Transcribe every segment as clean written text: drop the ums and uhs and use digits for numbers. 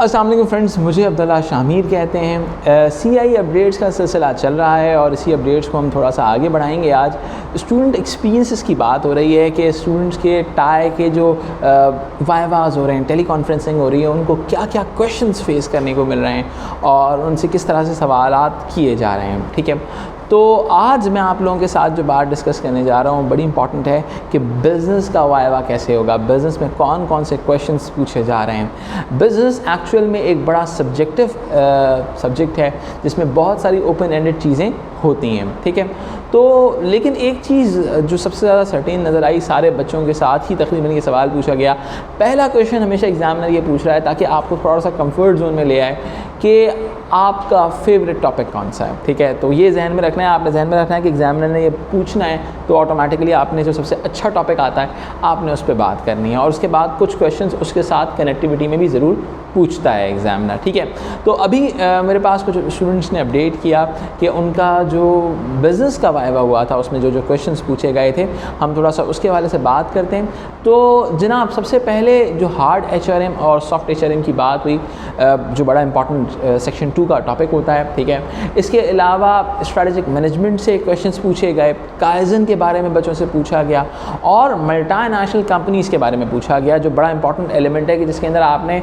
السلام علیکم فرینڈز، مجھے عبداللہ شامیر کہتے ہیں۔ سی آئی اپڈیٹس کا سلسلہ چل رہا ہے اور اسی اپڈیٹس کو ہم تھوڑا سا آگے بڑھائیں گے۔ آج اسٹوڈنٹ ایکسپیرینسز کی بات ہو رہی ہے کہ اسٹوڈنٹس کے ٹائی کے جو وائواز ہو رہے ہیں، ٹیلی کانفرنسنگ ہو رہی ہے، ان کو کیا کیا کویشچنس فیس کرنے کو مل رہے ہیں اور ان سے کس طرح سے سوالات کیے جا رہے ہیں، ٹھیک ہے۔ تو آج میں آپ لوگوں کے ساتھ جو بات ڈسکس کرنے جا رہا ہوں بڑی امپورٹنٹ ہے کہ بزنس کا وائوا کیسے ہوگا، بزنس میں کون کون سے کویشچنس پوچھے جا رہے ہیں۔ بزنس ایکچوئل میں ایک بڑا سبجیکٹو سبجیکٹ ہے جس میں بہت ساری اوپن اینڈڈ چیزیں ہوتی ہیں، ٹھیک ہے۔ تو لیکن ایک چیز جو سب سے زیادہ سرٹین نظر آئی، سارے بچوں کے ساتھ ہی تقریباً یہ سوال پوچھا گیا۔ پہلا کویشچن ہمیشہ ایگزامنر یہ پوچھ رہا ہے تاکہ آپ کو تھوڑا سا کمفرٹ زون میں لے آئے کہ آپ کا فیوریٹ ٹاپک کون سا ہے، ٹھیک ہے۔ تو یہ ذہن میں رکھنا ہے، آپ نے ذہن میں رکھنا ہے کہ ایگزامنر نے یہ پوچھنا ہے تو آٹومیٹکلی آپ نے جو سب سے اچھا ٹاپک آتا ہے آپ نے اس پہ بات کرنی ہے، اور اس کے بعد کچھ کویشچنس اس کے ساتھ کنیکٹیوٹی میں بھی ضرور پوچھتا ہے ایگزامنر، ٹھیک ہے۔ تو ابھی میرے پاس کچھ اسٹوڈنٹس نے اپڈیٹ کیا کہ ان کا جو بزنس کا وائوا ہوا تھا اس میں جو کویشچنس پوچھے گئے تھے، ہم تھوڑا سا اس کے حوالے سے بات کرتے ہیں۔ تو جناب سب سے پہلے جو ہارڈ ایچ آر ایم اور سافٹ ایچ آر ایم کی بات ہوئی، جو بڑا امپورٹنٹ سیکشن 2 کا ٹاپک ہوتا ہے، ٹھیک ہے۔ اس کے علاوہ اسٹریٹجک مینجمنٹ سے کویشچنس پوچھے گئے، کائزن کے بارے میں بچوں سے پوچھا گیا، اور ملٹی نیشنل کمپنیز کے بارے میں پوچھا گیا، جو بڑا امپورٹنٹ ایلیمنٹ ہے کہ جس کے اندر آپ نے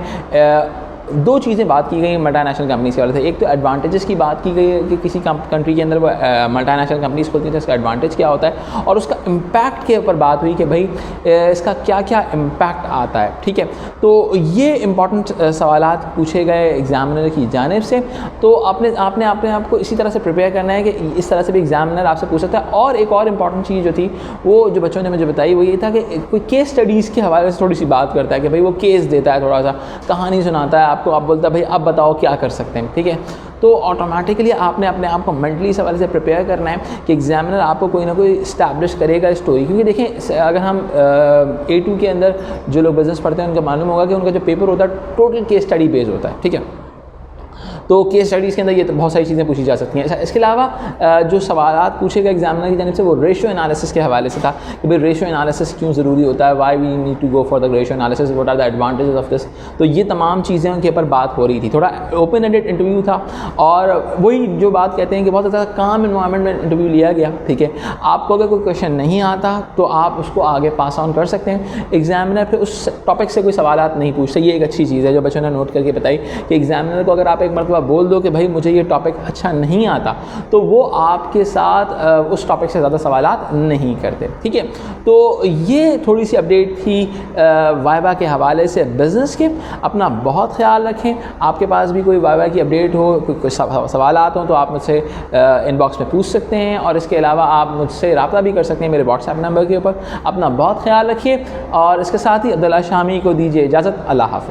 دو چیزیں بات کی گئی ملٹی نیشنل کمپنیز کے والے سے۔ ایک تو ایڈوانٹیجز کی بات کی گئی ہے کہ کسی کنٹری کے اندر وہ ملٹی نیشنل کمپنیز کھولتی ہیں تو اس کا ایڈوانٹیج کیا ہوتا ہے، اور اس کا امپیکٹ کے اوپر بات ہوئی کہ بھائی اس کا کیا کیا امپیکٹ آتا ہے، ٹھیک ہے۔ تو یہ امپورٹنٹ سوالات پوچھے گئے ایگزامنر کی جانب سے۔ تو آپ نے اپنے آپ کو اسی طرح سے پریپیئر کرنا ہے کہ اس طرح سے بھی ایگزامنر آپ سے پوچھ سکتا ہے۔ اور ایک اور امپورٹنٹ چیز جو تھی وہ جو بچوں نے مجھے بتائی وہ یہ تھا کہ کوئی کیس اسٹڈیز کے حوالے سے تھوڑی سی بات کرتا ہے کہ بھائی وہ کیس دیتا ہے، تھوڑا سا کہانی سناتا ہے آپ کو، آپ بولتا ہے بھائی اب بتاؤ کیا کر سکتے ہیں، ٹھیک ہے۔ تو آٹومیٹکلی آپ نے اپنے آپ کو مینٹلی اس حوالے سے پریپیئر کرنا ہے کہ ایگزامنر آپ کو کوئی نہ کوئی اسٹیبلش کرے گا اسٹوری، کیونکہ دیکھیں اگر ہم A2 کے اندر جو لوگ بزنس پڑھتے ہیں ان کا معلوم ہوگا کہ ان کا جو پیپر ہوتا ہے ٹوٹل کیس اسٹڈی بیس ہوتا ہے، ٹھیک ہے۔ تو کیس اسٹڈیز کے اندر یہ تو بہت ساری چیزیں پوچھی جا سکتی ہیں۔ اس کے علاوہ جو سوالات پوچھے گئے ایگزامنر کی جانب سے وہ ریشو انالیسس کے حوالے سے تھا کہ بھائی ریشو انالیسس کیوں ضروری ہوتا ہے، why we need to go for the ratio analysis, what are the advantages of this. تو یہ تمام چیزیں کے اوپر بات ہو رہی تھی، تھوڑا اوپن اینڈڈ انٹرویو تھا، اور وہی جو بات کہتے ہیں کہ بہت زیادہ کام انوائرمنٹ میں انٹرویو لیا گیا، ٹھیک ہے۔ آپ کو اگر کوئی کویشچن نہیں آتا تو آپ اس کو آگے پاس آن کر سکتے ہیں، ایگزامنر پھر اس ٹاپک سے کوئی سوالات نہیں پوچھتے۔ یہ ایک اچھی چیز ہے جو بچوں نے نوٹ کر کے بتائی کہ ایگزامنر کو اگر آپ ایک مرتبہ بول دو کہ بھائی مجھے یہ ٹاپک اچھا نہیں آتا تو وہ آپ کے ساتھ اس ٹاپک سے زیادہ سوالات نہیں کرتے، ٹھیک ہے۔ تو یہ تھوڑی سی اپڈیٹ تھی وائوا کے حوالے سے بزنس کے۔ اپنا بہت خیال رکھیں، آپ کے پاس بھی کوئی وائوا کی اپڈیٹ ہو، کوئی سوالات ہوں تو آپ مجھ سے ان باکس میں پوچھ سکتے ہیں، اور اس کے علاوہ آپ مجھ سے رابطہ بھی کر سکتے ہیں میرے واٹس ایپ نمبر کے اوپر۔ اپنا بہت خیال رکھیے، اور اس کے ساتھ ہی عبداللہ شامی کو دیجیے اجازت۔ اللہ حافظ۔